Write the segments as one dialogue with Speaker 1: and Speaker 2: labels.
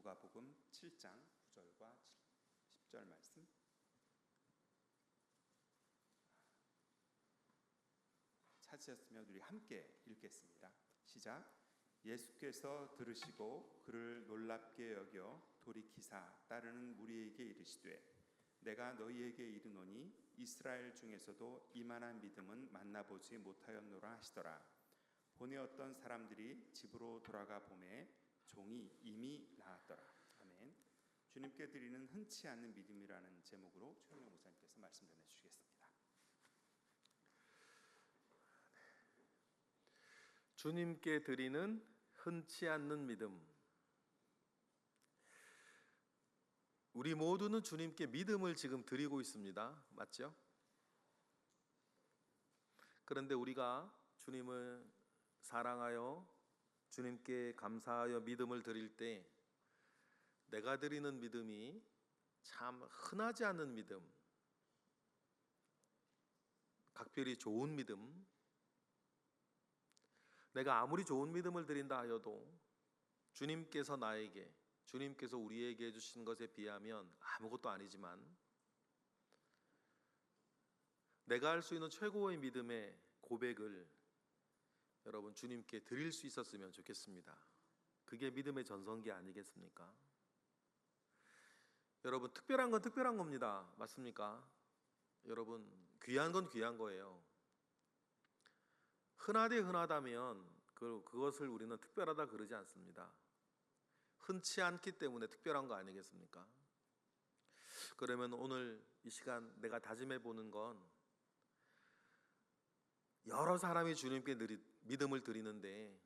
Speaker 1: 누가복음 7장 9절과 10절 말씀. 찾으셨으면 우리 함께 읽겠습니다. 시작. 예수께서 들으시고 그를 놀랍게 여겨 돌이키사 따르는 무리에게 이르시되 내가 너희에게 이르노니 이스라엘 중에서도 이만한 믿음은 만나보지 못하였노라 하시더라. 본에 어떤 사람들이 집으로 돌아가 보매 종이 이미 나았더라. 아멘. 주님께 드리는 흔치 않는 믿음이라는 제목으로 최영영 목사님께서 말씀 전해주시겠습니다.
Speaker 2: 주님께 드리는 흔치 않는 믿음. 우리 모두는 주님께 믿음을 지금 드리고 있습니다. 맞죠? 그런데 우리가 주님을 사랑하여 주님께 감사하여 믿음을 드릴 때 내가 드리는 믿음이 참 흔하지 않은 믿음, 각별히 좋은 믿음, 내가 아무리 좋은 믿음을 드린다 하여도 주님께서 나에게, 주님께서 우리에게 해주신 것에 비하면 아무것도 아니지만 내가 할 수 있는 최고의 믿음의 고백을 여러분 주님께 드릴 수 있었으면 좋겠습니다. 그게 믿음의 전성기 아니겠습니까? 여러분 특별한 건 특별한 겁니다. 맞습니까? 여러분 귀한 건 귀한 거예요. 흔하되 흔하다면 그것을 우리는 특별하다 그러지 않습니다. 흔치 않기 때문에 특별한 거 아니겠습니까? 그러면 오늘 이 시간 내가 다짐해 보는 건 여러 사람이 주님께 믿음을 드리는데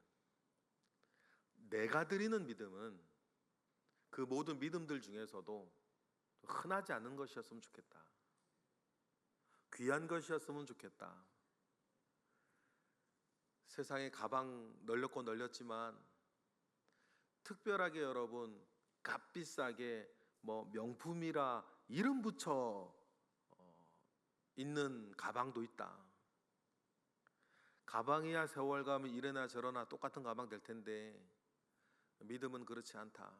Speaker 2: 내가 드리는 믿음은 그 모든 믿음들 중에서도 흔하지 않은 것이었으면 좋겠다. 귀한 것이었으면 좋겠다. 세상에 가방 널렸고 널렸지만 특별하게 여러분 값비싸게 명품이라 이름 붙여 있는 가방도 있다. 가방이야 세월 가면 이래나 저래나 똑같은 가방 될 텐데 믿음은 그렇지 않다.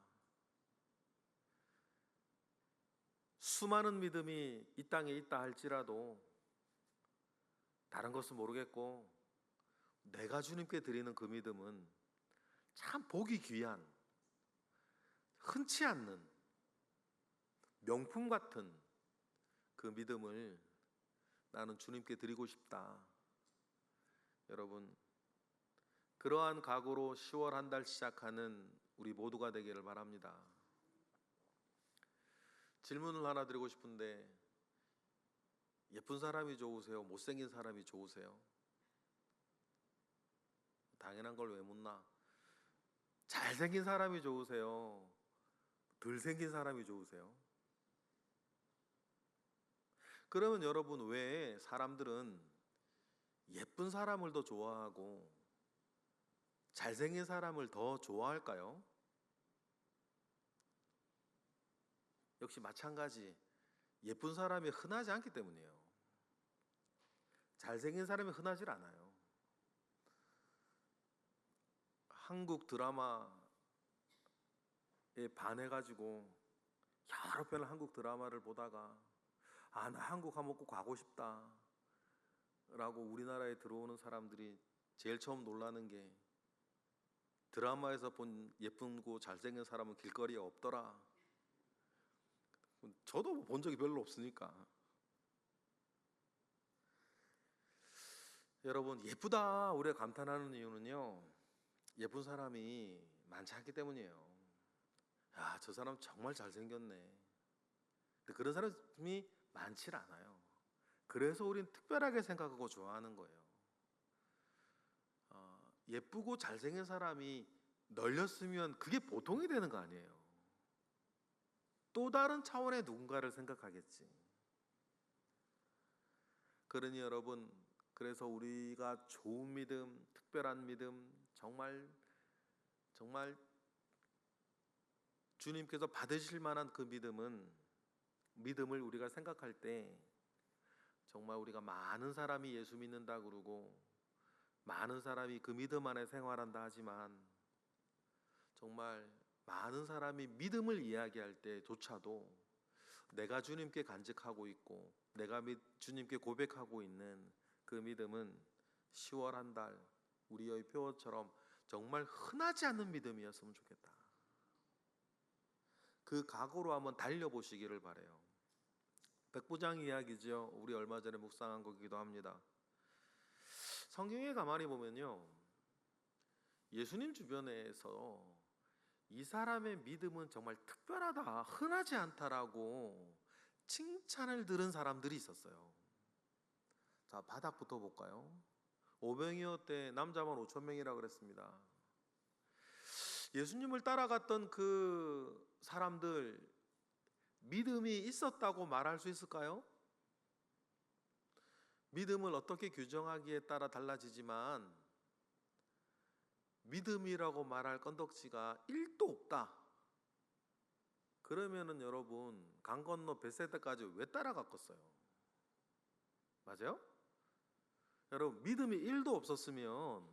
Speaker 2: 수많은 믿음이 이 땅에 있다 할지라도 다른 것은 모르겠고 내가 주님께 드리는 그 믿음은 참 보기 귀한, 흔치 않는 명품 같은 그 믿음을 나는 주님께 드리고 싶다. 여러분 그러한 각오로 10월 한 달 시작하는 우리 모두가 되기를 바랍니다. 질문을 하나 드리고 싶은데 예쁜 사람이 좋으세요? 못생긴 사람이 좋으세요? 당연한 걸 왜 묻나? 잘생긴 사람이 좋으세요? 덜 생긴 사람이 좋으세요? 그러면 여러분 왜 사람들은 예쁜 사람을 더 좋아하고 잘생긴 사람을 더 좋아할까요? 역시 마찬가지 예쁜 사람이 흔하지 않기 때문이에요. 잘생긴 사람이 흔하질 않아요. 한국 드라마에 반해가지고 여러 편을 한국 드라마를 보다가 나 한국 한번 꼭 가고 싶다 라고 우리나라에 들어오는 사람들이 제일 처음 놀라는 게 드라마에서 본 예쁘고 잘생긴 사람은 길거리에 없더라. 저도 본 적이 별로 없으니까. 여러분 예쁘다 우리가 감탄하는 이유는요, 예쁜 사람이 많지 않기 때문이에요. 야, 저 사람 정말 잘생겼네. 근데 그런 사람이 많지 않아요. 그래서 우린 특별하게 생각하고 좋아하는 거예요. 예쁘고 잘생긴 사람이 널렸으면 그게 보통이 되는 거 아니에요. 또 다른 차원의 누군가를 생각하겠지. 그러니 여러분, 그래서 우리가 좋은 믿음, 특별한 믿음, 정말 주님께서 받으실 만한 그 믿음을 우리가 생각할 때 정말 우리가 많은 사람이 예수 믿는다 그러고 많은 사람이 그 믿음 안에 생활한다 하지만 정말 많은 사람이 믿음을 이야기할 때조차도 내가 주님께 간직하고 있고 내가 주님께 고백하고 있는 그 믿음은 10월 한 달 우리의 표어처럼 정말 흔하지 않은 믿음이었으면 좋겠다. 그 각오로 한번 달려보시기를 바라요. 백부장 이야기죠. 우리 얼마 전에 묵상한 거기도 합니다. 성경에 가만히 보면요, 예수님 주변에서 이 사람의 믿음은 정말 특별하다, 흔하지 않다라고 칭찬을 들은 사람들이 있었어요. 자, 바닥부터 볼까요? 오병이어 때 남자만 5,000명이라 그랬습니다. 예수님을 따라갔던 그 사람들 믿음이 있었다고 말할 수 있을까요? 믿음을 어떻게 규정하기에 따라 달라지지만 믿음이라고 말할 건덕지가 1도 없다. 그러면은 여러분 강 건너 벳세다까지 왜 따라갔겠어요? 맞아요? 여러분 믿음이 1도 없었으면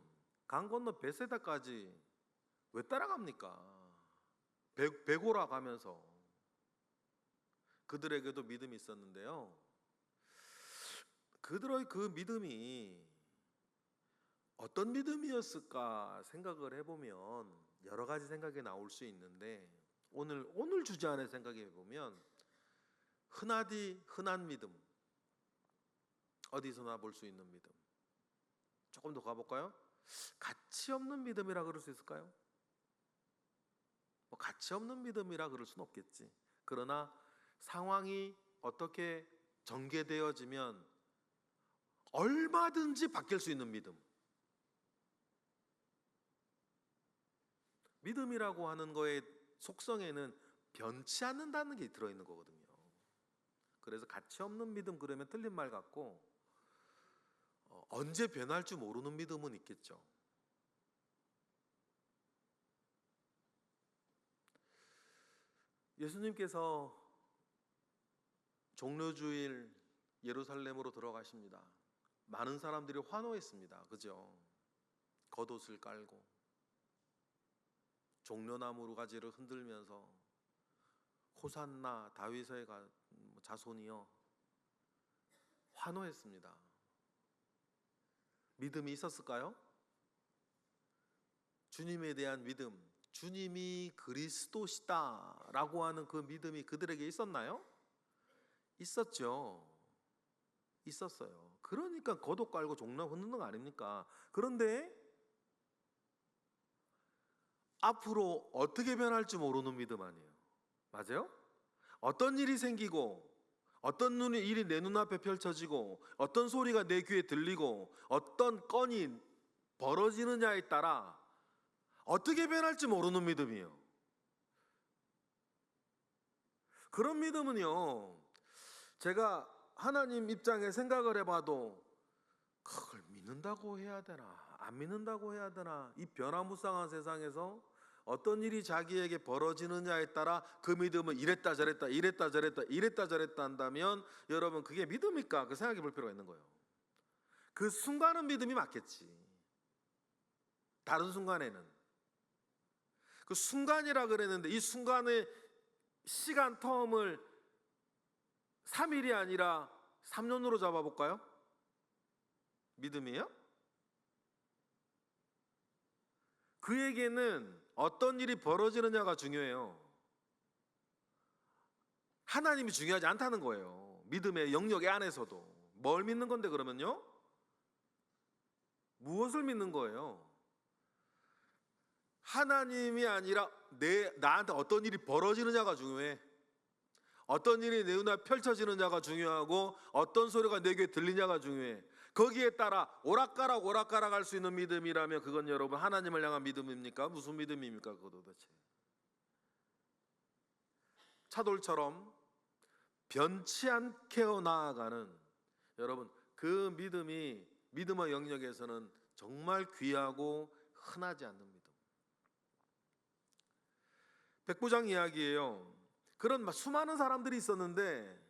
Speaker 2: 강 건너 벳세다까지 왜 따라갑니까? 배고라 가면서. 그들에게도 믿음이 있었는데요, 그들의 그 믿음이 어떤 믿음이었을까 생각을 해보면 여러 가지 생각이 나올 수 있는데 오늘 주제 안에 생각해 보면 흔한 믿음, 어디서나 볼 수 있는 믿음. 조금 더 가볼까요? 가치 없는 믿음이라 그럴 수 있을까요? 뭐 가치 없는 믿음이라 그럴 수는 없겠지. 그러나 상황이 어떻게 전개되어지면 얼마든지 바뀔 수 있는 믿음. 믿음이라고 하는 거의 속성에는 변치 않는다는 게 들어있는 거거든요. 그래서 가치 없는 믿음 그러면 틀린 말 같고, 언제 변할 줄 모르는 믿음은 있겠죠. 예수님께서 종료주일 예루살렘으로 들어가십니다. 많은 사람들이 환호했습니다. 그죠? 겉옷을 깔고 종려나무 가지를 흔들면서 호산나 다윗의 자손이여 환호했습니다. 믿음이 있었을까요? 주님에 대한 믿음, 주님이 그리스도시다 라고 하는 그 믿음이 그들에게 있었나요? 있었죠. 있었어요. 그러니까 겉옷 깔고 종려 흔드는 거 아닙니까? 그런데 앞으로 어떻게 변할지 모르는 믿음 아니에요. 맞아요? 어떤 일이 생기고 어떤 일이 내 눈앞에 펼쳐지고 어떤 소리가 내 귀에 들리고 어떤 건이 벌어지느냐에 따라 어떻게 변할지 모르는 믿음이에요. 그런 믿음은요, 제가 하나님 입장에 생각을 해봐도 그걸 믿는다고 해야 되나 안 믿는다고 해야 되나, 이 변화무쌍한 세상에서 어떤 일이 자기에게 벌어지느냐에 따라 그 믿음은 이랬다 저랬다 이랬다 저랬다 이랬다 저랬다 한다면 여러분 그게 믿음일까? 그 생각해 볼 필요가 있는 거예요. 그 순간은 믿음이 맞겠지. 다른 순간에는 그 순간이라 그랬는데 이 순간의 시간 텀을 3일이 아니라 3년으로 잡아볼까요? 믿음이에요? 그에게는 어떤 일이 벌어지느냐가 중요해요. 하나님이 중요하지 않다는 거예요. 믿음의 영역 안에서도. 뭘 믿는 건데 그러면요? 무엇을 믿는 거예요? 하나님이 아니라 나한테 어떤 일이 벌어지느냐가 중요해. 어떤 일이 내 눈앞에 펼쳐지느냐가 중요하고 어떤 소리가 내 귀에 들리냐가 중요해. 거기에 따라 오락가락 할 수 있는 믿음이라면 그건 여러분 하나님을 향한 믿음입니까? 무슨 믿음입니까? 그거 도대체. 차돌처럼 변치 않게 나아가는 여러분 그 믿음이 믿음의 영역에서는 정말 귀하고 흔하지 않는 믿음. 백부장 이야기예요. 그런 수많은 사람들이 있었는데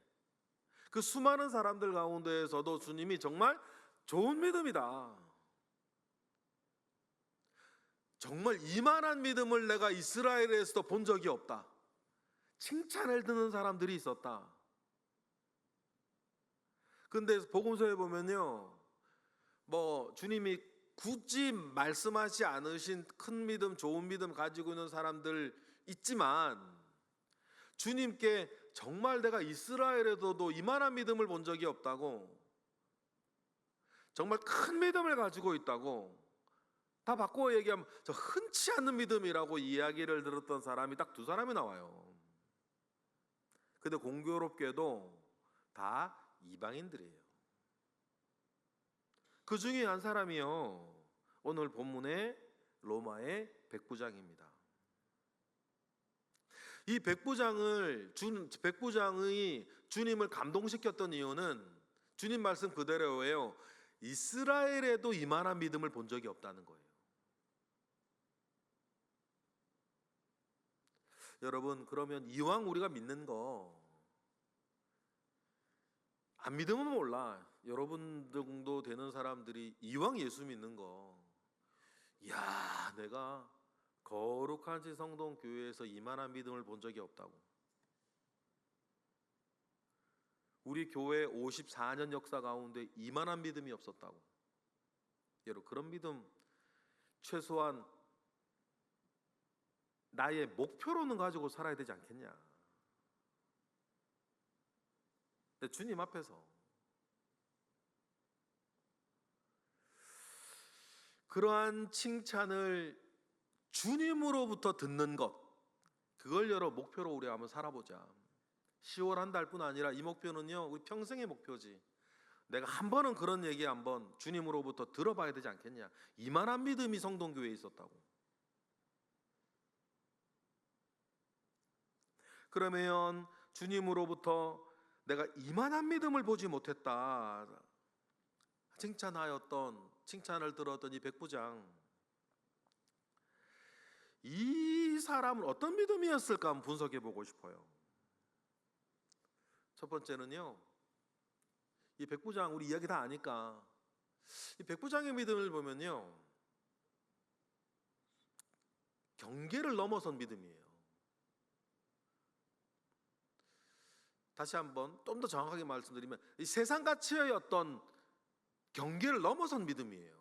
Speaker 2: 그 수많은 사람들 가운데에서도 주님이 정말 좋은 믿음이다, 정말 이만한 믿음을 내가 이스라엘에서도 본 적이 없다. 칭찬을 듣는 사람들이 있었다. 근데 복음서에 보면요, 주님이 굳이 말씀하지 않으신 큰 믿음, 좋은 믿음 가지고 있는 사람들 있지만, 주님께 정말 내가 이스라엘에서도 이만한 믿음을 본 적이 없다고, 정말 큰 믿음을 가지고 있다고, 다 바꿔 얘기하면 저 흔치 않는 믿음이라고 이야기를 들었던 사람이 딱 2사람이 나와요. 근데 공교롭게도 다 이방인들이에요. 그 중에 한 사람이요, 오늘 본문의 로마의 백부장입니다. 이 백부장의 주님을 감동시켰던 이유는 주님 말씀 그대로예요. 이스라엘에도 이만한 믿음을 본 적이 없다는 거예요. 여러분, 그러면 이왕 우리가 믿는 거, 안 믿으면 몰라, 여러분 정도 되는 사람들이 이왕 예수 믿는 거, 야, 내가 거룩한 지성동 교회에서 이만한 믿음을 본 적이 없다고, 우리 교회 54년 역사 가운데 이만한 믿음이 없었다고. 여러분, 그런 믿음 최소한 나의 목표로는 가지고 살아야 되지 않겠냐. 근데 주님 앞에서 그러한 칭찬을 주님으로부터 듣는 것, 그걸 목표로 우리 한번 살아보자. 10월 한 달뿐 아니라 이 목표는요, 우리 평생의 목표지. 내가 한 번은 그런 얘기 한번 주님으로부터 들어봐야 되지 않겠냐. 이만한 믿음이 성동교회에 있었다고. 그러면 주님으로부터 내가 이만한 믿음을 보지 못했다 칭찬을 들었던 이 백부장, 이 사람은 어떤 믿음이었을까 한번 분석해 보고 싶어요. 첫 번째는요, 이 백부장, 우리 이야기 다 아니까 이 백부장의 믿음을 보면요, 경계를 넘어선 믿음이에요. 다시 한번 좀 더 정확하게 말씀드리면, 이 세상 가치의 어떤 경계를 넘어선 믿음이에요.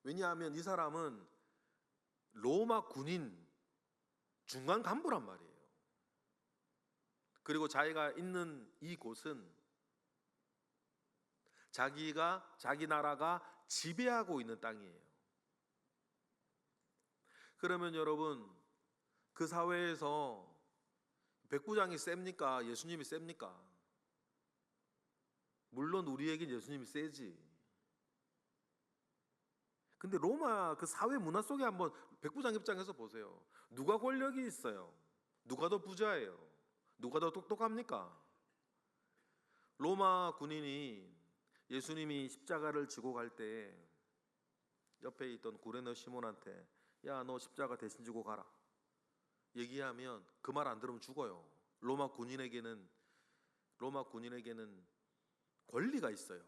Speaker 2: 왜냐하면 이 사람은 로마 군인 중간 간부란 말이에요. 그리고 자기가 있는 이곳은 자기 나라가 지배하고 있는 땅이에요. 그러면 여러분, 그 사회에서 백부장이 셉니까? 예수님이 셉니까? 물론 우리에겐 예수님이 세지. 근데 로마 그 사회 문화 속에 한번 백부장 입장에서 보세요. 누가 권력이 있어요? 누가 더 부자예요? 누가 더 똑똑합니까? 로마 군인이 예수님이 십자가를 지고 갈 때 옆에 있던 구레네 시몬한테, 야, 너 십자가 대신 지고 가라 얘기하면 그 말 안 들으면 죽어요. 로마 군인에게는 권리가 있어요.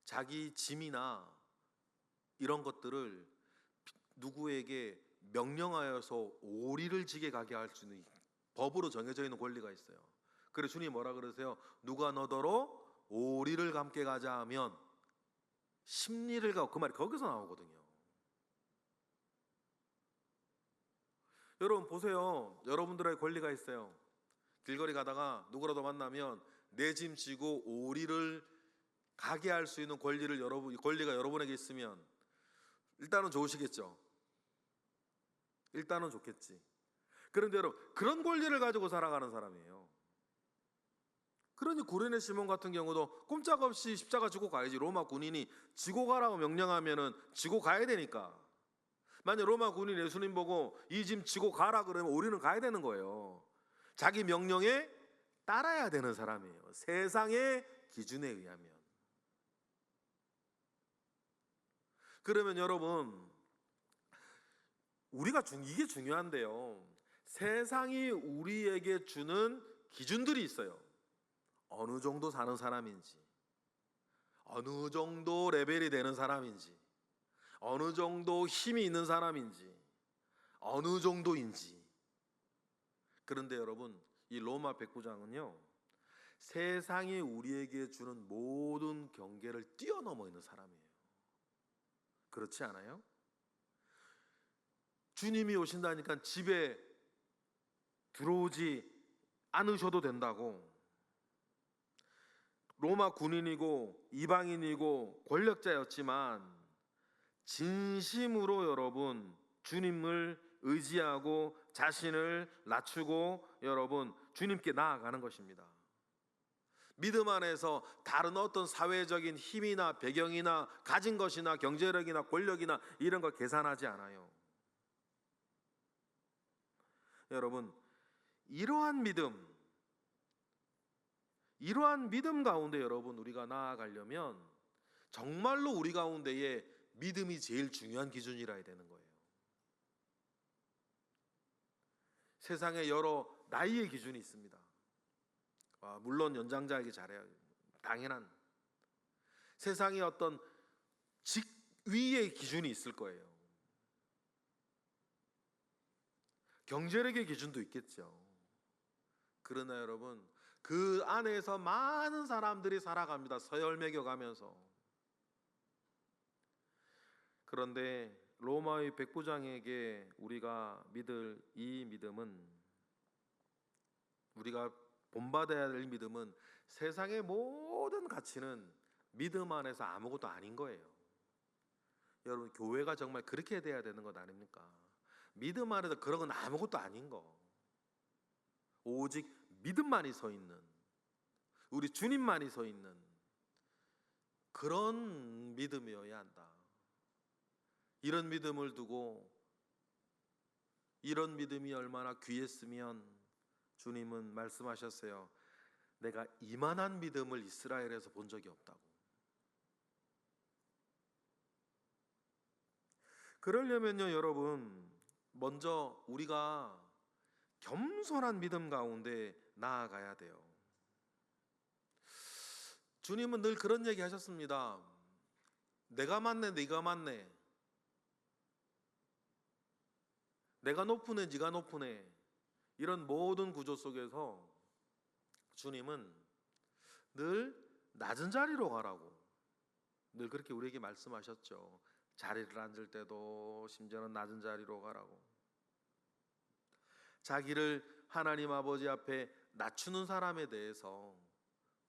Speaker 2: 자기 짐이나 이런 것들을 누구에게 명령하여서 오리를 지게 가게 할 수 있는 법으로 정해져 있는 권리가 있어요. 그래서 주님이 뭐라 그러세요? 누가 너더러 오리를 감게 가자 하면 십리를 가고, 그 말이 거기서 나오거든요. 여러분 보세요. 여러분들의 권리가 있어요. 길거리 가다가 누구라도 만나면 내 짐 지고 오리를 가게 할 수 있는 권리가 여러분에게 있으면 일단은 좋으시겠죠. 일단은 좋겠지. 그런데 여러분, 그런 권리를 가지고 살아가는 사람이에요. 그러니 구레네 시몬 같은 경우도 꼼짝없이 십자가 지고 가야지. 로마 군인이 지고 가라고 명령하면은 지고 가야 되니까. 만약 로마 군인 예수님 보고 이 짐 지고 가라 그러면 우리는 가야 되는 거예요. 자기 명령에 따라야 되는 사람이에요. 세상의 기준에 의하면. 그러면 여러분, 이게 중요한데요. 세상이 우리에게 주는 기준들이 있어요. 어느 정도 사는 사람인지, 어느 정도 레벨이 되는 사람인지, 어느 정도 힘이 있는 사람인지, 어느 정도인지. 그런데 여러분, 이 로마 백부장은요, 세상이 우리에게 주는 모든 경계를 뛰어넘어 있는 사람이에요. 그렇지 않아요? 주님이 오신다니까 집에 들어오지 않으셔도 된다고. 로마 군인이고 이방인이고 권력자였지만 진심으로 여러분 주님을 의지하고 자신을 낮추고 여러분 주님께 나아가는 것입니다. 믿음 안에서 다른 어떤 사회적인 힘이나 배경이나 가진 것이나 경제력이나 권력이나 이런 거 계산하지 않아요. 여러분, 이러한 믿음 가운데 여러분 우리가 나아가려면 정말로 우리 가운데에 믿음이 제일 중요한 기준이라 해야 되는 거예요. 세상에 여러 나이의 기준이 있습니다. 물론 연장자에게 잘해야 당연한 세상의 어떤 직위의 기준이 있을 거예요. 경제력의 기준도 있겠죠. 그러나 여러분 그 안에서 많은 사람들이 살아갑니다. 서열 매겨가면서. 그런데 로마의 백부장에게 우리가 믿을 이 믿음은, 우리가 본받아야 될 믿음은 세상의 모든 가치는 믿음 안에서 아무것도 아닌 거예요. 여러분 교회가 정말 그렇게 돼야 되는 것 아닙니까? 믿음 안에서 그런 건 아무것도 아닌 거. 오직 믿음만이 서 있는, 우리 주님만이 서 있는 그런 믿음이어야 한다. 이런 믿음을 두고 이런 믿음이 얼마나 귀했으면 주님은 말씀하셨어요. 내가 이만한 믿음을 이스라엘에서 본 적이 없다고. 그러려면요 여러분 먼저 우리가 겸손한 믿음 가운데 나아가야 돼요. 주님은 늘 그런 얘기 하셨습니다. 내가 맞네 네가 맞네, 내가 높으네 네가 높으네, 이런 모든 구조 속에서 주님은 늘 낮은 자리로 가라고 늘 그렇게 우리에게 말씀하셨죠. 자리를 앉을 때도 심지어는 낮은 자리로 가라고. 자기를 하나님 아버지 앞에 낮추는 사람에 대해서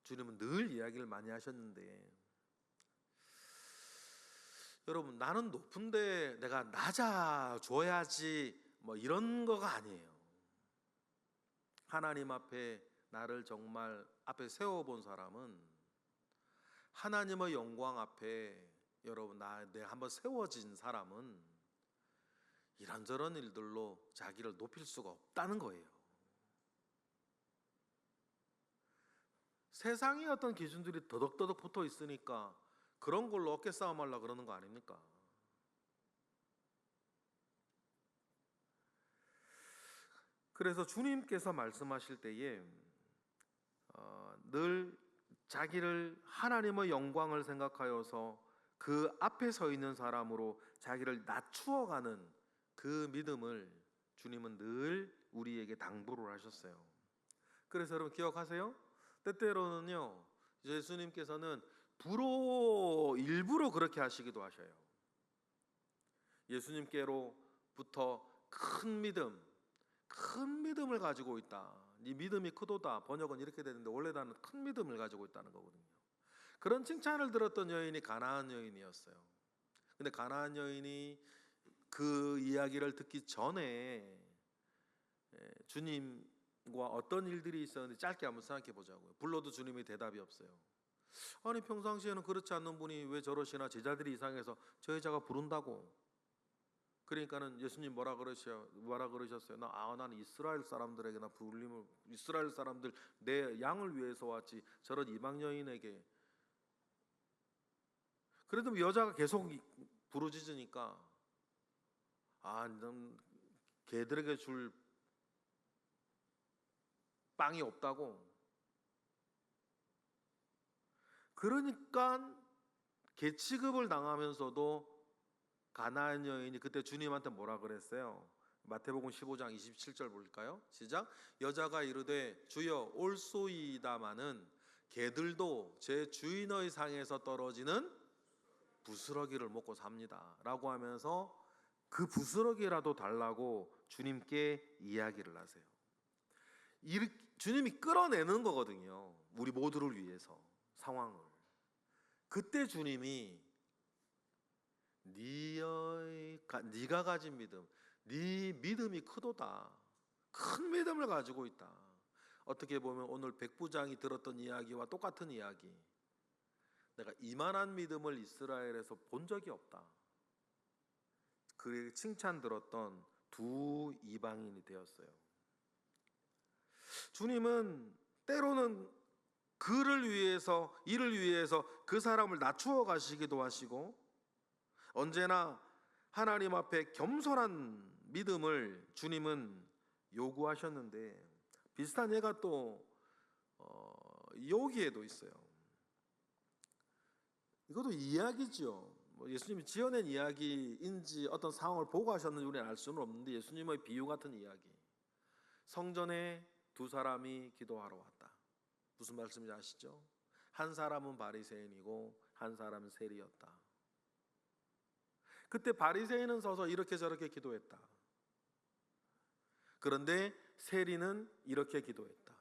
Speaker 2: 주님은 늘 이야기를 많이 하셨는데, 여러분 나는 높은데 내가 낮아줘야지 뭐 이런 거가 아니에요. 하나님 앞에 나를 정말 앞에 세워본 사람은 하나님의 영광 앞에 여러분 내가 한번 세워진 사람은 이런저런 일들로 자기를 높일 수가 없다는 거예요. 세상의 어떤 기준들이 더덕더덕 붙어 있으니까 그런 걸로 어깨 싸움 하려고 그러는 거 아닙니까? 그래서 주님께서 말씀하실 때에 늘 자기를 하나님의 영광을 생각하여서 그 앞에 서 있는 사람으로 자기를 낮추어가는 그 믿음을 주님은 늘 우리에게 당부를 하셨어요. 그래서 여러분 기억하세요? 때때로는요 예수님께서는 일부러 그렇게 하시기도 하셔요. 예수님께로부터 큰 믿음을 가지고 있다. 네 믿음이 크도다. 번역은 이렇게 되는데 원래 나는 큰 믿음을 가지고 있다는 거거든요. 그런 칭찬을 들었던 여인이 가나안 여인이었어요. 근데 가나안 여인이 그 이야기를 듣기 전에 주님과 어떤 일들이 있었는지 짧게 한번 생각해 보자고요. 불러도 주님이 대답이 없어요. 아니 평상시에는 그렇지 않는 분이 왜 저러시나, 제자들이 이상해서 저 여자가 부른다고. 그러니까는 예수님 뭐라 그러셨어요? 나는 이스라엘 사람들에게나 이스라엘 사람들 내 양을 위해서 왔지 저런 이방 여인에게. 그래도 여자가 계속 부르짖으니까 넌 걔들에게 줄 빵이 없다고. 그러니까 계치급을 당하면서도 가나안 여인이 그때 주님한테 뭐라 그랬어요? 마태복음 15장 27절 볼까요? 시작. 여자가 이르되 주여 올소이다마는 개들도 제 주인의 상에서 떨어지는 부스러기를 먹고 삽니다 라고 하면서 그 부스러기라도 달라고 주님께 이야기를 하세요. 주님이 끌어내는 거거든요. 우리 모두를 위해서 상황을. 그때 주님이 네가 가진 믿음, 네 믿음이 크도다. 큰 믿음을 가지고 있다. 어떻게 보면 오늘 백부장이 들었던 이야기와 똑같은 이야기. 내가 이만한 믿음을 이스라엘에서 본 적이 없다. 그에게 칭찬 들었던 두 이방인이 되었어요. 주님은 때로는 이를 위해서 그 사람을 낮추어 가시기도 하시고, 언제나 하나님 앞에 겸손한 믿음을 주님은 요구하셨는데, 비슷한 예가 또 여기에도 있어요. 이것도 이야기죠. 예수님이 지어낸 이야기인지 어떤 상황을 보고 하셨는지 우리는 알 수는 없는데, 예수님의 비유 같은 이야기. 성전에 두 사람이 기도하러 왔다. 무슨 말씀인지 아시죠? 한 사람은 바리새인이고 한 사람은 세리였다. 그때 바리새인은 서서 이렇게 저렇게 기도했다. 그런데 세리는 이렇게 기도했다.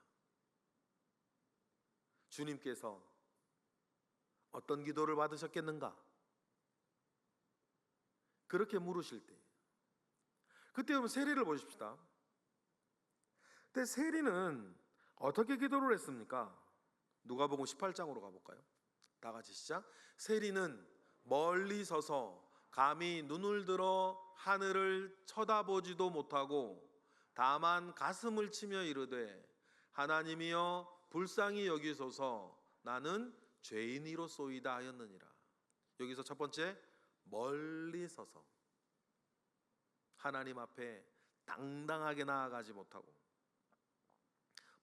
Speaker 2: 주님께서 어떤 기도를 받으셨겠는가? 그렇게 물으실 때, 그때 여러분 세리를 보십시다. 그때 세리는 어떻게 기도를 했습니까? 누가복음 18장으로 가볼까요? 다 같이 시작. 세리는 멀리 서서 감히 눈을 들어 하늘을 쳐다보지도 못하고 다만 가슴을 치며 이르되 하나님이여 불쌍히 여기소서 나는 죄인이로소이다 하였느니라. 여기서 첫 번째, 멀리 서서 하나님 앞에 당당하게 나아가지 못하고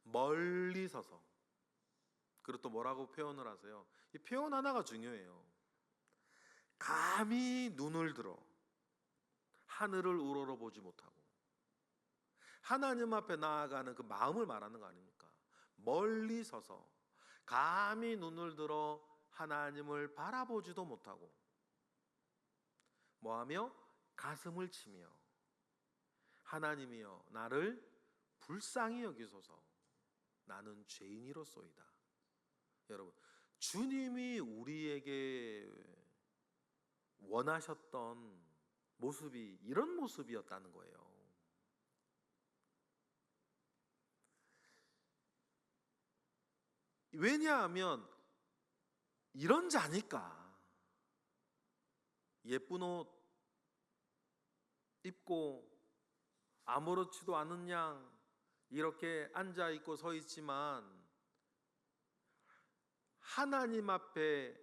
Speaker 2: 멀리 서서. 그리고 또 뭐라고 표현을 하세요? 이 표현 하나가 중요해요. 감히 눈을 들어 하늘을 우러러보지 못하고 하나님 앞에 나아가는 그 마음을 말하는 거 아닙니까? 멀리 서서 감히 눈을 들어 하나님을 바라보지도 못하고 뭐하며? 가슴을 치며 하나님이여 나를 불쌍히 여기소서 나는 죄인이로소이다. 여러분, 주님이 우리에게 원하셨던 모습이 이런 모습이었다는 거예요. 왜냐하면 이런 자니까. 예쁜 옷 입고 아무렇지도 않은 양 이렇게 앉아 있고 서 있지만 하나님 앞에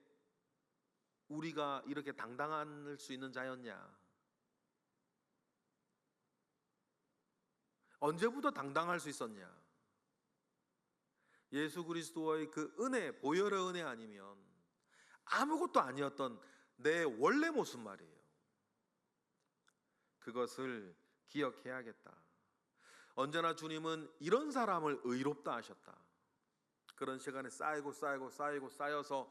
Speaker 2: 우리가 이렇게 당당할 수 있는 자였냐? 언제부터 당당할 수 있었냐? 예수 그리스도의 그 은혜, 보혈의 은혜 아니면 아무것도 아니었던 내 원래 모습 말이에요. 그것을 기억해야겠다. 언제나 주님은 이런 사람을 의롭다 하셨다. 그런 시간에 쌓여서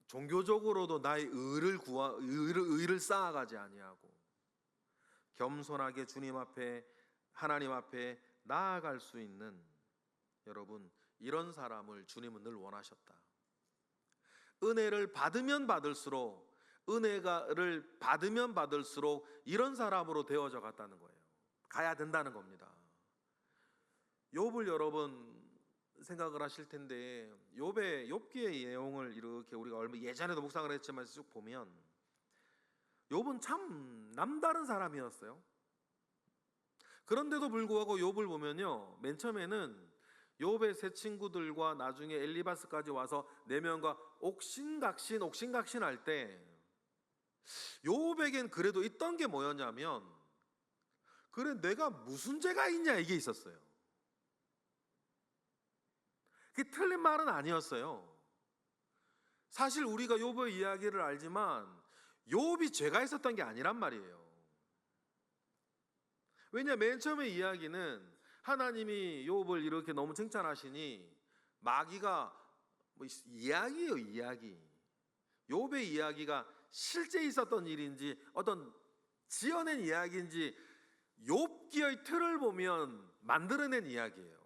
Speaker 2: 종교적으로도 나의 의를 쌓아가지 아니하고 겸손하게 주님 앞에 하나님 앞에 나아갈 수 있는, 여러분, 이런 사람을 주님은 늘 원하셨다. 은혜를 받으면 받을수록 이런 사람으로 되어져 갔다는 거예요. 가야 된다는 겁니다. 욥을 여러분 생각을 하실 텐데, 욥기의 내용을 이렇게 우리가 얼마 예전에도 묵상을 했지만 쭉 보면 욥은 참 남다른 사람이었어요. 그런데도 불구하고 욥을 보면요, 맨 처음에는 욥의 세 친구들과 나중에 엘리바스까지 와서 네 명과 옥신각신 할 때 욥에겐 그래도 있던 게 뭐였냐면, 그래 내가 무슨 죄가 있냐 이게 있었어요. 그게 틀린 말은 아니었어요. 사실 우리가 욥의 이야기를 알지만 욥이 죄가 있었던 게 아니란 말이에요. 왜냐, 맨 처음에 이야기는 하나님이 욥을 이렇게 너무 칭찬하시니 마귀가 뭐 이야기예요, 이야기. 욥의 이야기가 실제 있었던 일인지 어떤 지어낸 이야기인지 욥기의 틀을 보면 만들어낸 이야기예요.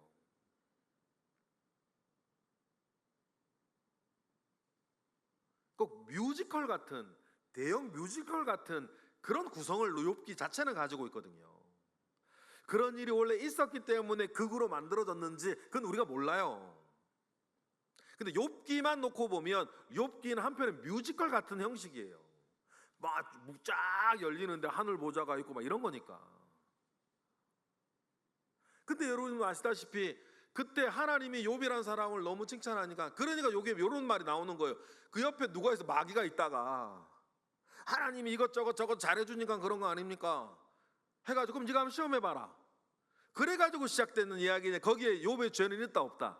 Speaker 2: 꼭 뮤지컬 같은, 대형 뮤지컬 같은 그런 구성을 욥기 자체는 가지고 있거든요. 그런 일이 원래 있었기 때문에 극으로 만들어졌는지 그건 우리가 몰라요. 근데 욥기만 놓고 보면 욥기는 한편의 뮤지컬 같은 형식이에요. 막 쫙 열리는데 하늘 보좌가 있고 막 이런 거니까. 근데 여러분 아시다시피 그때 하나님이 욥이라는 사람을 너무 칭찬하니까, 그러니까 여기에 이런 말이 나오는 거예요. 그 옆에 누가 있어, 마귀가 있다가 하나님이 이것저것 저것 잘해주니까 그런 거 아닙니까? 해가지고 그럼 네가 한번 시험해봐라. 그래가지고 시작되는 이야기인데 거기에 욥의 죄는 있다 없다?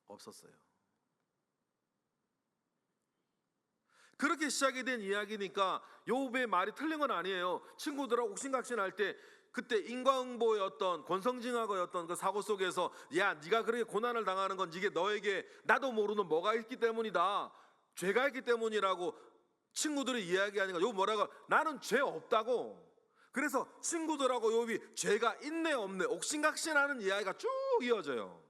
Speaker 2: 없었어요. 그렇게 시작이 된 이야기니까 욥의 말이 틀린 건 아니에요. 친구들하고 옥신각신할 때 그때 인과응보의 어떤 권성징악의 어떤 그 사고 속에서, 야, 네가 그렇게 고난을 당하는 건 이게 너에게 나도 모르는 뭐가 있기 때문이다, 죄가 있기 때문이라고 친구들이 이야기하니까 욥 뭐라고? 나는 죄 없다고. 그래서 친구들하고 욥이 죄가 있네 없네 옥신각신하는 이야기가 쭉 이어져요.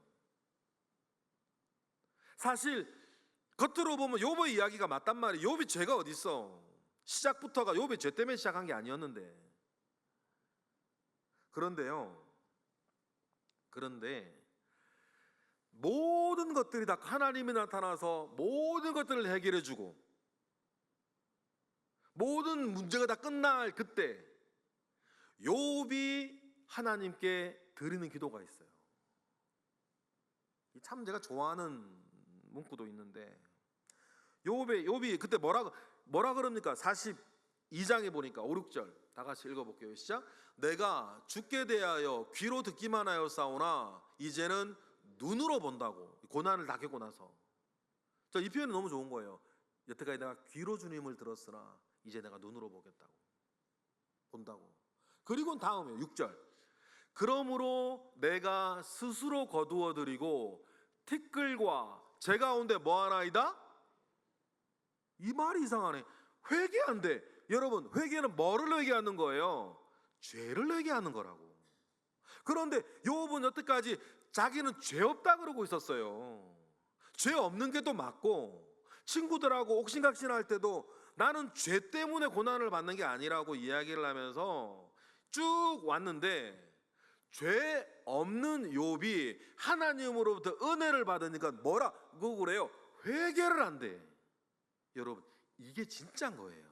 Speaker 2: 사실 겉으로 보면 욥의 이야기가 맞단 말이에요. 욥이 죄가 어디 있어? 시작부터가 욥의 죄 때문에 시작한 게 아니었는데. 그런데 모든 것들이 다 하나님이 나타나서 모든 것들을 해결해 주고 모든 문제가 다 끝날 그때 욥이 하나님께 드리는 기도가 있어요. 참 제가 좋아하는 문구도 있는데, 욥이 그때 뭐라 그럽니까? 42장에 보니까 5, 6절 다 같이 읽어볼게요. 시작. 내가 죽게 대하여 귀로 듣기만 하였사오나 이제는 눈으로 본다고. 고난을 다 겪고 나서. 이 표현이 너무 좋은 거예요. 여태까지 내가 귀로 주님을 들었으나 이제 내가 눈으로 본다고. 그리고 다음에 6절. 그러므로 내가 스스로 거두어 드리고 티끌과 제 가운데 뭐하나이다? 이 말이 이상하네. 회개한대. 여러분, 회개는 뭐를 회개하는 거예요? 죄를 회개하는 거라고. 그런데 욥은 여태까지 자기는 죄 없다 그러고 있었어요. 죄 없는 게 또 맞고, 친구들하고 옥신각신할 때도 나는 죄 때문에 고난을 받는 게 아니라고 이야기를 하면서 쭉 왔는데, 죄 없는 욥이 하나님으로부터 은혜를 받으니까 뭐라고 그래요? 회개를 한대. 여러분, 이게 진짜인 거예요.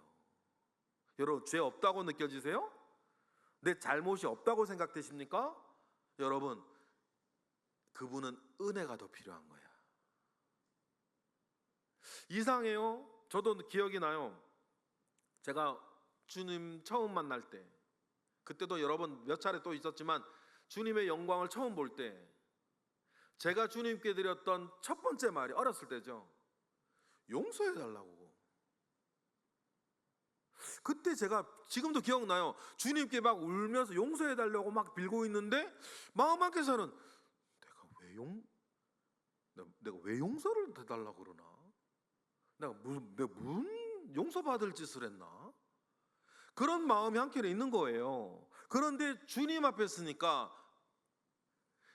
Speaker 2: 여러분, 죄 없다고 느껴지세요? 내 잘못이 없다고 생각되십니까? 여러분, 그분은 은혜가 더 필요한 거야. 이상해요. 저도 기억이 나요. 제가 주님 처음 만날 때, 그때도 여러 번 몇 차례 또 있었지만 주님의 영광을 처음 볼 때 제가 주님께 드렸던 첫 번째 말이 어렸을 때죠. 용서해 달라고. 그때 제가 지금도 기억나요. 주님께 막 울면서 용서해 달라고 막 빌고 있는데 마음 한켠에서는 내가 왜 용서를 해달라고 그러나? 내가 무슨 용서받을 짓을 했나? 그런 마음이 한켠에 있는 거예요. 그런데 주님 앞에 서니까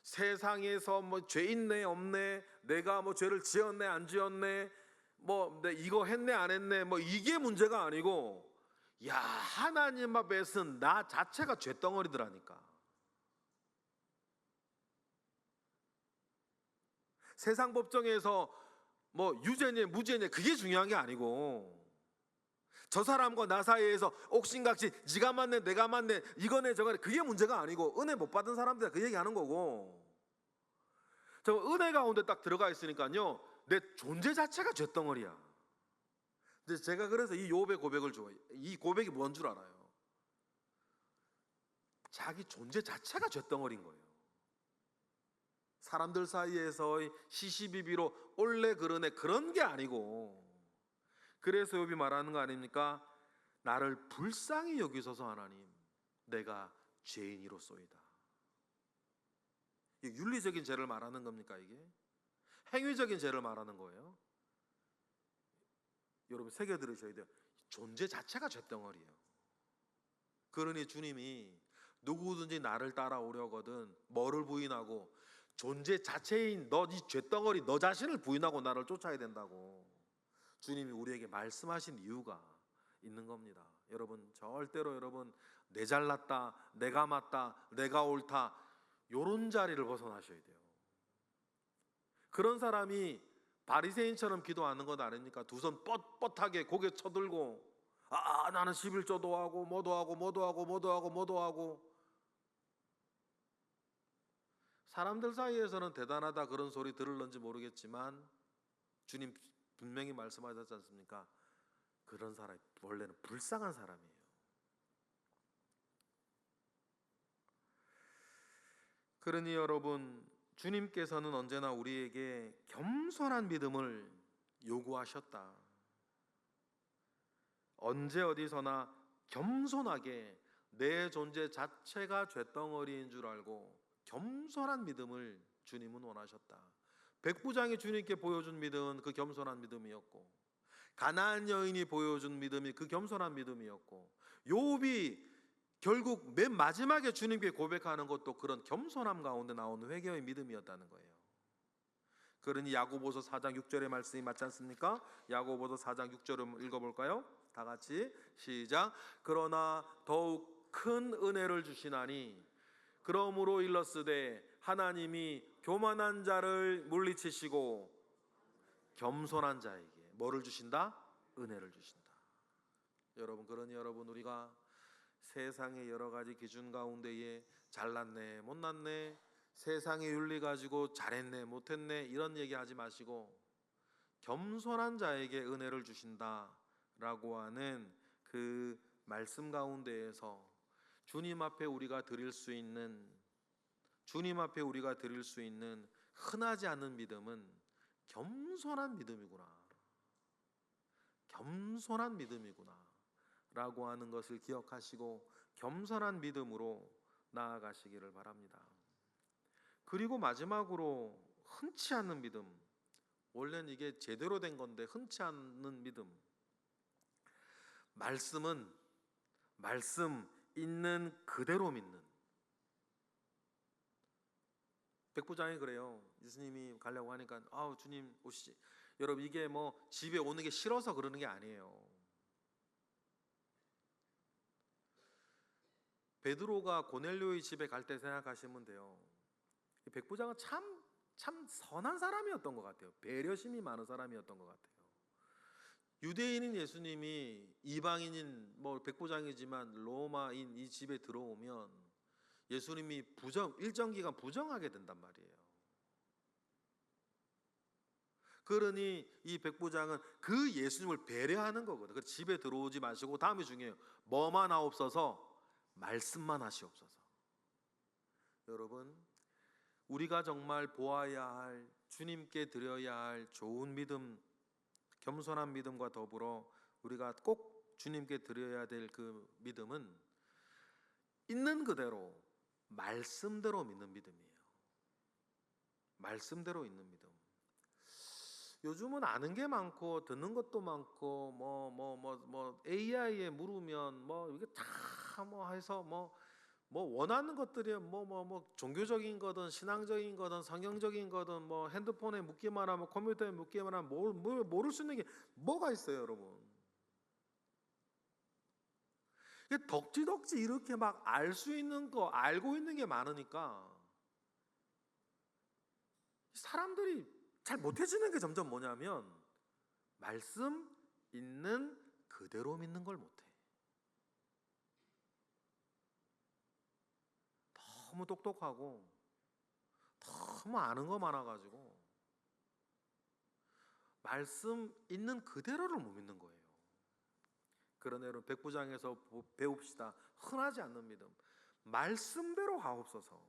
Speaker 2: 세상에서 뭐 죄 있네 없네, 내가 뭐 죄를 지었네 안 지었네, 뭐 이거 했네 안 했네, 뭐 이게 문제가 아니고, 야, 하나님 앞에서는 나 자체가 죄덩어리더라니까. 세상 법정에서 뭐 유죄냐 무죄냐 그게 중요한 게 아니고, 저 사람과 나 사이에서 옥신각신 네가 맞네 내가 맞네 이거네 저거네 그게 문제가 아니고, 은혜 못 받은 사람들 그 얘기하는 거고, 저 은혜 가운데 딱 들어가 있으니까요 내 존재 자체가 죄덩어리야. 근데 제가 그래서 이 욥의 고백을 좋아해요. 이 고백이 뭔 줄 알아요? 자기 존재 자체가 죄덩어리인 거예요. 사람들 사이에서의 시시비비로 올래 그러네 그런 게 아니고, 그래서 욥이 말하는 거 아닙니까? 나를 불쌍히 여기소서 하나님, 내가 죄인이로소이다. 이게 윤리적인 죄를 말하는 겁니까? 이게 행위적인 죄를 말하는 거예요. 여러분 새겨 들으셔야 돼요. 존재 자체가 죄덩어리예요. 그러니 주님이 누구든지 나를 따라오려거든 뭐를 부인하고 존재 자체인 너 이 죄덩어리 너 자신을 부인하고 나를 쫓아야 된다고 주님이 우리에게 말씀하신 이유가 있는 겁니다. 여러분 절대로 여러분 내 잘났다, 내가 맞다, 내가 옳다 요런 자리를 벗어나셔야 돼요. 그런 사람이 바리새인처럼 기도하는 것 아닙니까? 두 손 뻣뻣하게 고개 쳐들고 나는 11조도 하고 뭐도 하고 뭐도 하고 뭐도 하고 뭐도 하고 사람들 사이에서는 대단하다 그런 소리 들을런지 모르겠지만 주님 분명히 말씀하셨지 않습니까? 그런 사람이 원래는 불쌍한 사람이에요. 그러니 여러분 주님께서는 언제나 우리에게 겸손한 믿음을 요구하셨다. 언제 어디서나 겸손하게 내 존재 자체가 죄덩어리인 줄 알고 겸손한 믿음을 주님은 원하셨다. 백부장이 주님께 보여준 믿음은 그 겸손한 믿음이었고 가나안 여인이 보여준 믿음이 그 겸손한 믿음이었고 욥이 결국 맨 마지막에 주님께 고백하는 것도 그런 겸손함 가운데 나오는 회개의 믿음이었다는 거예요. 그러니 야고보서 4장 6절의 말씀이 맞지 않습니까? 야고보서 4장 6절을 읽어볼까요? 다 같이 시작. 그러나 더욱 큰 은혜를 주시나니 그러므로 일렀으되 하나님이 교만한 자를 물리치시고 겸손한 자에게 뭐를 주신다? 은혜를 주신다. 여러분 그러니 여러분 우리가 세상의 여러 가지 기준 가운데에 잘났네 못났네 세상의 윤리 가지고 잘했네 못했네 이런 얘기하지 마시고 겸손한 자에게 은혜를 주신다라고 하는 그 말씀 가운데에서 주님 앞에 우리가 드릴 수 있는 흔하지 않은 믿음은 겸손한 믿음이구나. 겸손한 믿음이구나 라고 하는 것을 기억하시고 겸손한 믿음으로 나아가시기를 바랍니다. 그리고 마지막으로 흔치 않는 믿음, 원래는 이게 제대로 된 건데 흔치 않는 믿음. 말씀은 말씀 있는 그대로 믿는. 백부장이 그래요. 예수님이 가려고 하니까 주님 오시지. 여러분 이게 뭐 집에 오는 게 싫어서 그러는 게 아니에요. 베드로가 고넬료의 집에 갈 때 생각하시면 돼요. 백부장은 참 선한 사람이었던 것 같아요. 배려심이 많은 사람이었던 것 같아요. 유대인인 예수님이 이방인인 백부장이지만 로마인 이 집에 들어오면 예수님이 일정 기간 부정하게 된단 말이에요. 그러니 이 백부장은 그 예수님을 배려하는 거거든요. 그 집에 들어오지 마시고 다음이 중요해요. 뭐만 하옵소서 말씀만 하시옵소서. 여러분 우리가 정말 보아야 할 주님께 드려야 할 좋은 믿음 겸손한 믿음과 더불어 우리가 꼭 주님께 드려야 될 그 믿음은 있는 그대로 말씀대로 믿는 믿음이에요. 말씀대로 있는 믿음. 요즘은 아는 게 많고 듣는 것도 많고 AI에 물으면 이게 다 해서 원하는 것들이 종교적인 거든 신앙적인 거든 성경적인 거든 핸드폰에 묻기만 하면 컴퓨터에 묻기만 하면 모를 수 있는 게 뭐가 있어요, 여러분? 덕지덕지 이렇게 알 수 있는 거 알고 있는 게 많으니까 사람들이 잘 못해지는 게 점점 뭐냐면 말씀 있는 그대로 믿는 걸 못해. 너무 똑똑하고 너무 아는 거 많아가지고 말씀 있는 그대로를 못 믿는 거예요. 그러나 여러분 백부장에서 배웁시다. 흔하지 않는 믿음. 말씀대로 하옵소서.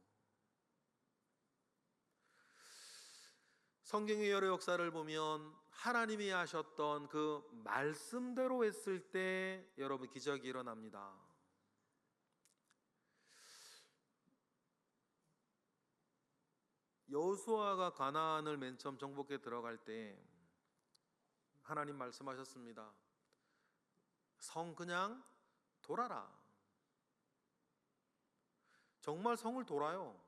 Speaker 2: 성경의 여러 역사를 보면 하나님이 하셨던 그 말씀대로 했을 때 여러분 기적이 일어납니다. 여호수아가 가나안을 맨 처음 정복해 들어갈 때 하나님 말씀하셨습니다. 성 그냥 돌아라. 정말 성을 돌아요.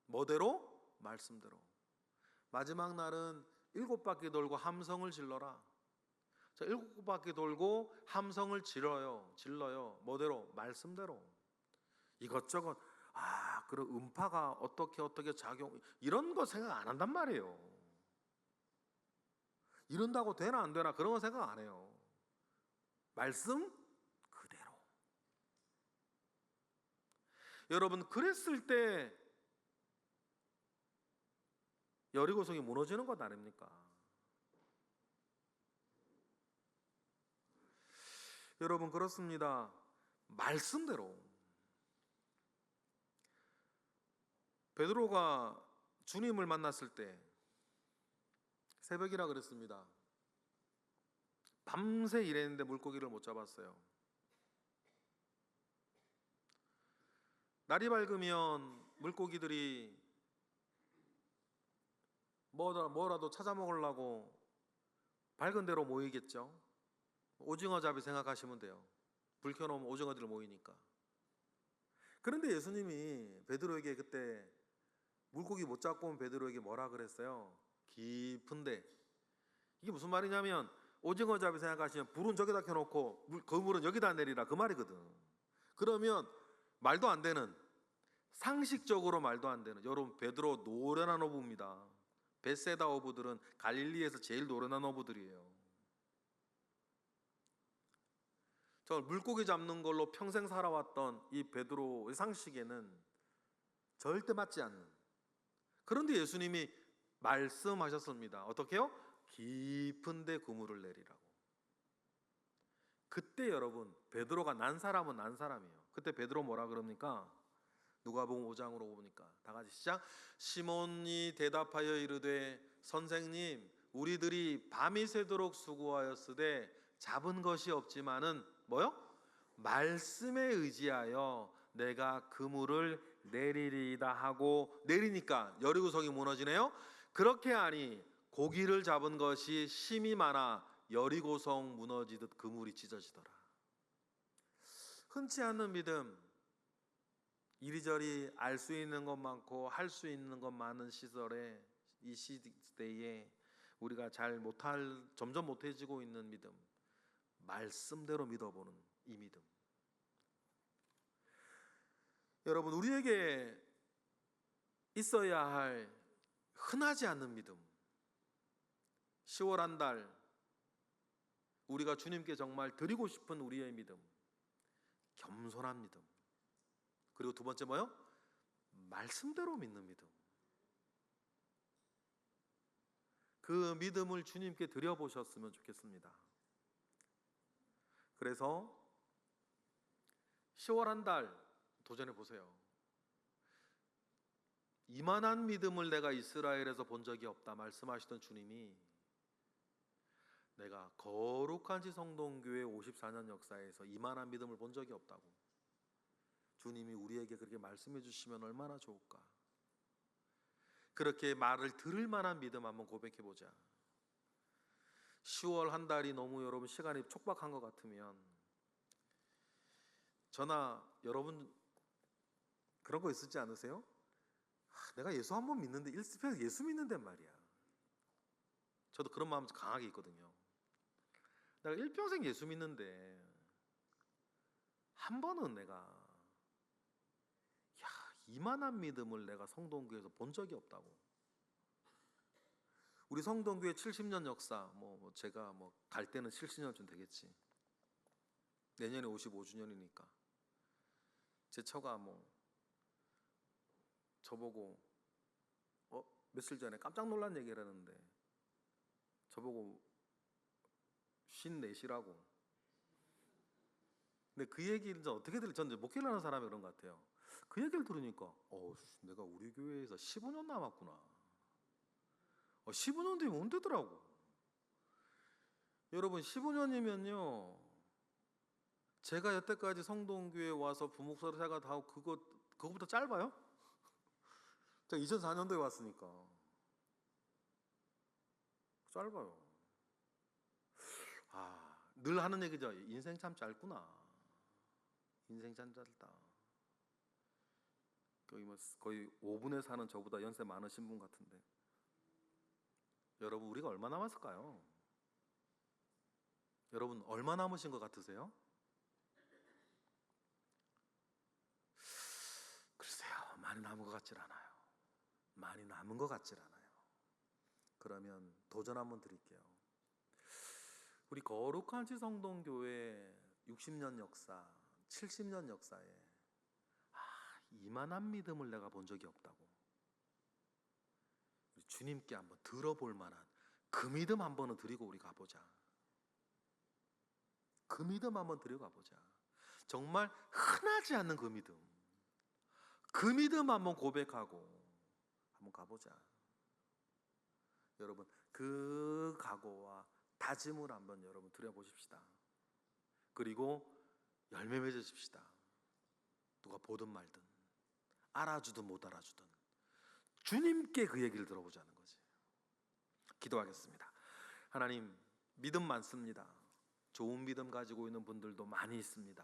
Speaker 2: 뭐대로? 말씀대로. 마지막 날은 7바퀴 돌고 함성을 질러라. 자, 7바퀴 돌고 함성을 질러요. 뭐대로? 말씀대로. 이것저것 그럼 음파가 어떻게 작용, 이런 거 생각 안 한단 말이에요. 이런다고 되나 안 되나 그런 거 생각 안 해요. 말씀 그대로. 여러분, 그랬을 때 여리고성이 무너지는 것 아닙니까? 여러분, 그렇습니다. 말씀대로. 베드로가 주님을 만났을 때 새벽이라 그랬습니다. 밤새 일했는데 물고기를 못 잡았어요. 날이 밝으면 물고기들이 뭐라도 찾아 먹으려고 밝은 데로 모이겠죠. 오징어 잡이 생각하시면 돼요. 불 켜놓으면 오징어들 모이니까. 그런데 예수님이 베드로에게 그때 물고기 못 잡고 온 베드로에게 뭐라 그랬어요? 깊은데. 이게 무슨 말이냐면 오징어 잡이 생각하시면 불은 저기다 켜놓고 그 물은 여기다 내리라 그 말이거든. 그러면 말도 안 되는, 상식적으로 말도 안 되는, 여러분 베드로 노련한 어부입니다. 베세다 어부들은 갈릴리에서 제일 노련한 어부들이에요. 저 물고기 잡는 걸로 평생 살아왔던 이 베드로의 상식에는 절대 맞지 않는. 그런데 예수님이 말씀하셨습니다. 어떻게요? 깊은 데 그물을 내리라고. 그때 여러분 베드로가 난 사람은 난 사람이에요. 그때 베드로 뭐라 그럽니까? 누가복음 5장으로 보니까 다 같이 시작. 시몬이 대답하여 이르되 선생님 우리들이 밤이 새도록 수고하였으되 잡은 것이 없지만은 뭐요? 말씀에 의지하여 내가 그물을 내리리이다 하고 내리니까 여리고성이 무너지네요. 그렇게 하니 고기를 잡은 것이 심이 많아 여리고성 무너지듯 그물이 찢어지더라. 흔치 않는 믿음. 이리저리 알 수 있는 것 많고 할 수 있는 것 많은 시절에, 이 시대에 우리가 점점 못해지고 있는 믿음, 말씀대로 믿어보는 이 믿음. 여러분, 우리에게 있어야 할 흔하지 않는 믿음, 10월 한 달 우리가 주님께 정말 드리고 싶은 우리의 믿음, 겸손한 믿음. 그리고 두 번째 뭐요? 말씀대로 믿는 믿음. 그 믿음을 주님께 드려보셨으면 좋겠습니다. 그래서 10월 한 달 도전해 보세요. 이만한 믿음을 내가 이스라엘에서 본 적이 없다 말씀하시던 주님이 내가 거룩한 지성동교회 54년 역사에서 이만한 믿음을 본 적이 없다고 주님이 우리에게 그렇게 말씀해 주시면 얼마나 좋을까. 그렇게 말을 들을 만한 믿음 한번 고백해 보자. 10월 한 달이 너무 여러분 시간이 촉박한 것 같으면 저나 여러분 그런 거 있었지 않으세요? 내가 예수 한 번 믿는데 일습해서 예수 믿는단 말이야. 저도 그런 마음 강하게 있거든요. 내가 일평생 예수 믿는데 한 번은 내가 이만한 믿음을 내가 성동교회에서 본 적이 없다고. 우리 성동교회 70년 역사, 제가 갈 때는 70년쯤 되겠지. 내년에 55주년이니까. 제 처가 저보고 며칠 전에 깜짝 놀란 얘기를 하는데 저보고 54시라고. 근데 그 얘기를 어떻게 저는 목회를 하는 사람이 그런 것 같아요. 그 얘기를 들으니까 내가 우리 교회에서 15년 남았구나. 15년 뒤면 못 되더라고. 여러분 15년이면요, 제가 여태까지 성동교회 와서 부목사로 제가 다 하고 그거보다 짧아요? 제가 2004년도에 왔으니까 짧아요. 늘 하는 얘기죠. 인생 참 짧구나. 인생 참 짧다. 거의 5분에 사는 저보다 연세 많으신 분 같은데, 여러분 우리가 얼마 남았을까요? 여러분 얼마 남으신 것 같으세요? 글쎄요, 많이 남은 것 같질 않아요. 많이 남은 것 같질 않아요. 그러면 도전 한번 드릴게요. 우리 거룩한 지성동교회 60년 역사, 70년 역사에 이만한 믿음을 내가 본 적이 없다고. 우리 주님께 한번 들어볼 만한 그 믿음 한번은 드리고 우리 가보자. 그 믿음 한번 드리고 가보자. 정말 흔하지 않는 그 믿음, 그 믿음 한번 고백하고 한번 가보자. 여러분 그 각오와 다짐을 한번 여러분 드려보십시다. 그리고 열매 맺으십시다. 누가 보든 말든, 알아주든 못 알아주든 주님께 그 얘기를 들어보자는 거지. 기도하겠습니다. 하나님, 믿음 많습니다. 좋은 믿음 가지고 있는 분들도 많이 있습니다.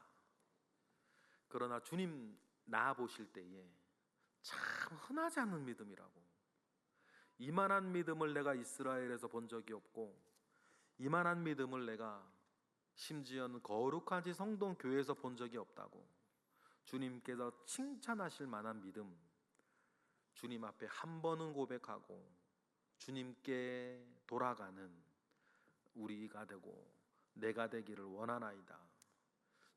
Speaker 2: 그러나 주님 나 보실 때에 참 흔하지 않는 믿음이라고, 이만한 믿음을 내가 이스라엘에서 본 적이 없고, 이만한 믿음을 내가 심지어는 거룩한 지 성동교회에서 본 적이 없다고 주님께서 칭찬하실 만한 믿음, 주님 앞에 한 번은 고백하고 주님께 돌아가는 우리가 되고 내가 되기를 원하나이다.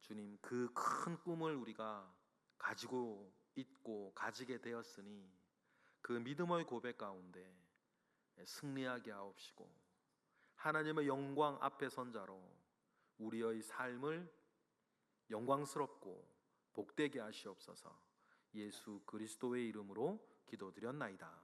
Speaker 2: 주님, 그 큰 꿈을 우리가 가지고 있고 가지게 되었으니 그 믿음의 고백 가운데 승리하게 하옵시고, 하나님의 영광 앞에 선 자로 우리의 삶을 영광스럽고 복되게 하시옵소서. 예수 그리스도의 이름으로 기도드렸나이다.